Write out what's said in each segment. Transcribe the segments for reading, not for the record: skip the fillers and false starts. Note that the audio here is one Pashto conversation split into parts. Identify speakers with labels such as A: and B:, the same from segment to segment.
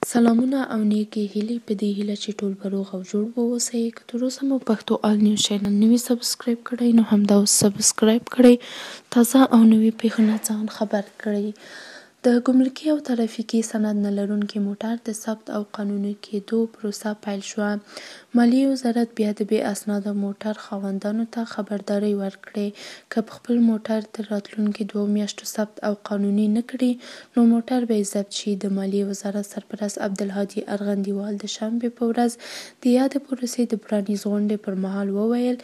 A: سلامونه او نیکې هیلې په دې هیله چې ټول به روغ او جوړ واوسئ. که تر اوسه مو پښتو آل نیوز چینل نوي سبسکرایب کړی نو همدا اوس سبسکرایب کړئ، تازه او نوي پیښو نه ځان خبر کړئ. د ګمرکي او ترافیکي سند نه لرونکي موټر د ثبت او قانوني کېدو پروسه پیل شوه. مالیې وزارت بیا د بې اسناده موټر خاوندانو ته خبرداری ورکړې که په خپل موټر تر راتلونکي 2 میاشتو ثبت او قانوني نه کړي نو موټر به یې ضبط شي. د مالیې وزارت سرپرست عبدالهادي ارغندیوال د شنبې په ورځ د یادې پروسې د پرانیز غونډې پر مهال وویل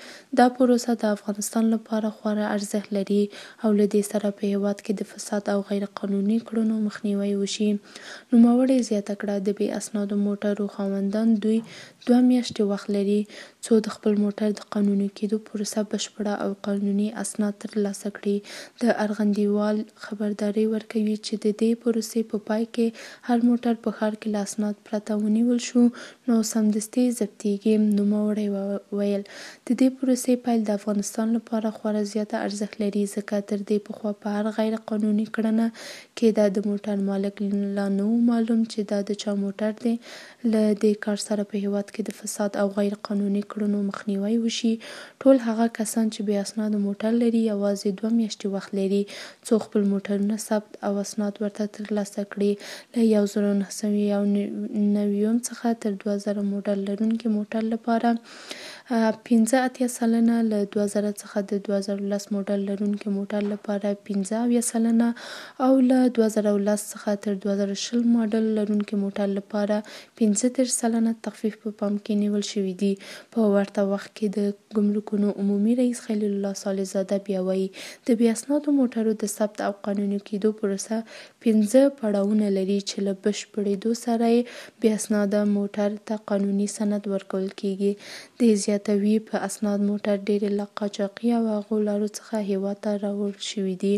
A: دا پروسه د افغانستان لپاره خورا ارزښت لري او له دې سره په هیواد کې د فساد او غیر قانوني کړنو مخنیوی وشي. نوموړي زیاته کړه د بې اسنادو موټرو خاوندان دوی 2 میاشتې وخت لري څو د خپل موټر د قانوني کېدو پروسه بشپړه او قانوني اسناد ترلاسه کړي. د ارغندیوال خبرداری ورکوي چې د دې پروسې په پای کې هر موټر په ښار کې له اسناد پرته ونیول شو نو سمدستي ضبطیږي. نوموړي ویل د دې پروسې پیل د افغانستان لپاره خورا زیاته ارزښت لري ځکه تر دې پخوا په هر غیر قانوني کړنه کې د موټر مالک لا نه و معلوم چې دا د چا موټر دی. له دې کار سره په هیواد کې د فساد او غیر قانوني کړنو مخنیوی وشي. ټول هغه کسان چې بې اسناده موټر لري یوازې 2 میاشتې وخت لري څو خپل موټرونه ثبت او اسناد ورته ترلاسه کړي. له 1999 څخه تر 2000 موډل لرونکي موټر لپاره 85 سلنه، له 2000 څخه د 2010 موډل لرونکي موټر لپاره 15 سلنه او له 2010 څخه تر 2020 موډل لرونکي موټر لپاره 35 سلنه تخفیف په پام کې نیول شوی دی. په ورته وخت کې د ګمرکونو عمومي رئیس خلیل الله صالحزاده بیا وایي د بې اسنادو موټرو د ثبت او قانوني کېدو پروسه 5 پړاوونه لري چې له بشپړېدو سره یې بې اسناده موټر ته قانوني سند ورکول کېږي. د زیاتوي په اسناد موټر ډېرې له قاچاقي او هغو لارو څخه هیواد ته راوړل شوي دي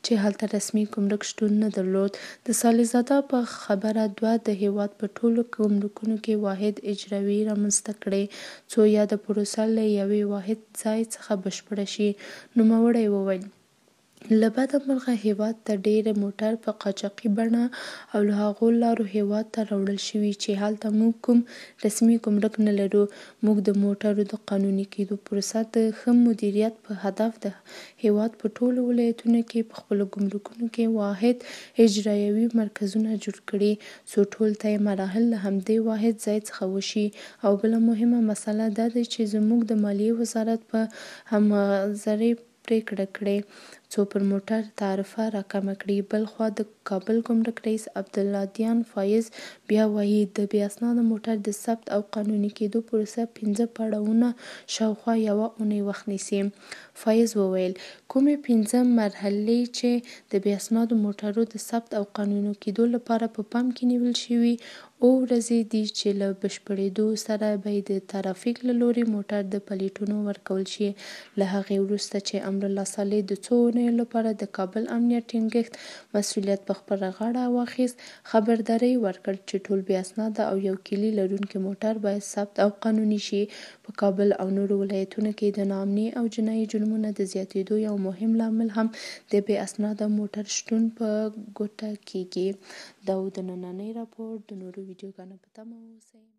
A: چې هلته رسمي ګمرک شتون نه درلود. د صالحزاده په خبره دوه د هیواد په ټولو ګمرکونو کې واحد اجرایوي رامنځته کړي څو یاده پروسه له یوې واحد ځای څخه بشپړه شي. نوموړي وویل له بده مرغه هیواد ته ډېر موټر په قاچاقي بڼه او له هغو لارو هیواد ته راوړل شوي چې هلته موږ کوم رسمي ګمرک نه لرو. موږ د موټرو د قانوني کېدو پروسه د ښه مدیریت په هدف د هیواد په ټولو ولایتونو کې په خپلو ګمرکونو کې واحد اجرایوي مرکزونه جوړ کړي څو ټول طی مراحل له همدې واحد ځای څخه وشي. او بله مهمه مسله دا ده چې زموږ د مالیې وزارت په همغږۍ پریکړه کړې څو پر موټر تعرفه راکمه کړي. بل خوا د کابل ګمرک رئیس عبدالعدنان فایز بیا وایي د بې اسناده موټر د ثبت او قانوني کېدو پروسه 5 پړاوونه شاوخوا 1 اونۍ وخت نیسي. فایز وویل کومې 5 مرحلې چې د بې اسنادو موټرو د ثبت او قانوني کېدو لپاره په پام کې نیول شوي 7 ورځې دي چې له بشپړېدو سره به د ترافیک له لوري موټر د پلیټونو ورکول شي. له هغې وروسته چې امرالله صالح د څو اونیو لپاره د کابل امنیت ټینګښت مسؤلیت په خپله غاړه واخیست خبرداری ورکړ چې ټول بې اسناده او 1 کیلي لرونکي موټر باید ثبت او قانوني شي. په کابل او نورو ولایتونو کې د ناامنۍ او جنایي جرمونو د زیاتېدو یو مهم لامل هم د بې اسناده موټر شتون په ګوته کېږي. دا و د نننۍ راپور. د نورو ویډیوګانو په تمه اوسئ.